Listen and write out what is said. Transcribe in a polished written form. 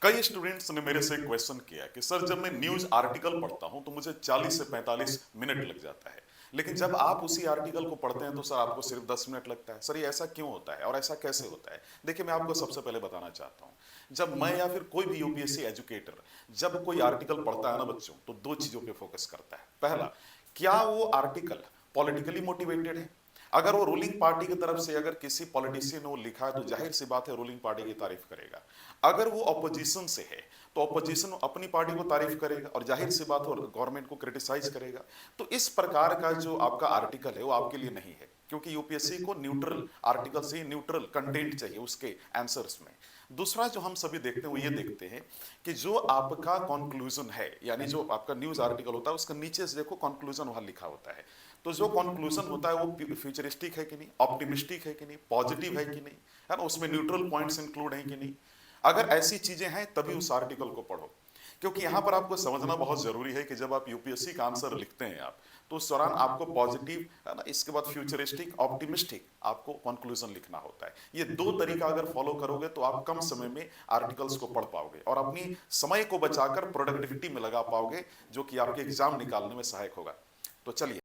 कई स्टूडेंट्स ने मेरे से एक क्वेश्चन किया कि सर जब मैं न्यूज आर्टिकल पढ़ता हूं तो मुझे 40 से 45 मिनट लग जाता है, लेकिन जब आप उसी आर्टिकल को पढ़ते हैं तो सर आपको सिर्फ 10 मिनट लगता है। सर ये ऐसा क्यों होता है और ऐसा कैसे होता है? देखिए, मैं आपको सबसे पहले बताना चाहता हूं, जब मैं या फिर कोई भी यूपीएससी एजुकेटर जब कोई आर्टिकल पढ़ता है ना बच्चों, तो दो चीजों पे फोकस करता है। पहला, क्या वो आर्टिकल पॉलिटिकली मोटिवेटेड है? अगर वो रूलिंग पार्टी की तरफ से अगर किसी पॉलिटिशियन ने वो लिखा है तो जाहिर सी बात है रूलिंग पार्टी की तारीफ करेगा। अगर वो ऑपोजिशन से है तो ऑपोजिशन अपनी पार्टी को तारीफ करेगा और जाहिर सी बात है गवर्नमेंट को क्रिटिसाइज करेगा। तो इस प्रकार का जो आपका आर्टिकल है वो आपके लिए नहीं है, क्योंकि यूपीएससी को न्यूट्रल आर्टिकल से न्यूट्रल कंटेंट चाहिए उसके आंसर्स में। दूसरा जो हम सभी देखते हैं वो ये देखते हैं कि जो आपका कंक्लूजन है, यानी जो आपका न्यूज आर्टिकल होता है उसका नीचे से देखो कंक्लूजन वहां लिखा होता है। तो जो कंक्लूजन होता है वो फ्यूचरिस्टिक है कि नहीं, ऑप्टिमिस्टिक है कि नहीं, पॉजिटिव है कि नहीं, है ना, उसमें न्यूट्रल पॉइंट्स इंक्लूड हैं कि नहीं। अगर ऐसी चीजें हैं तभी उस आर्टिकल को पढ़ो, क्योंकि यहां पर आपको समझना बहुत जरूरी है कि जब आप यूपीएससी का आंसर लिखते हैं आप, तो उस दौरान आपको पॉजिटिव, है ना, इसके बाद फ्यूचरिस्टिक, ऑप्टिमिस्टिक आपको कंक्लूजन लिखना होता है। ये दो तरीका अगर फॉलो करोगे तो आप कम समय में आर्टिकल्स को पढ़ पाओगे और अपनी समय को बचाकर प्रोडक्टिविटी में लगा पाओगे, जो कि आपके एग्जाम निकालने में सहायक होगा। तो चलिए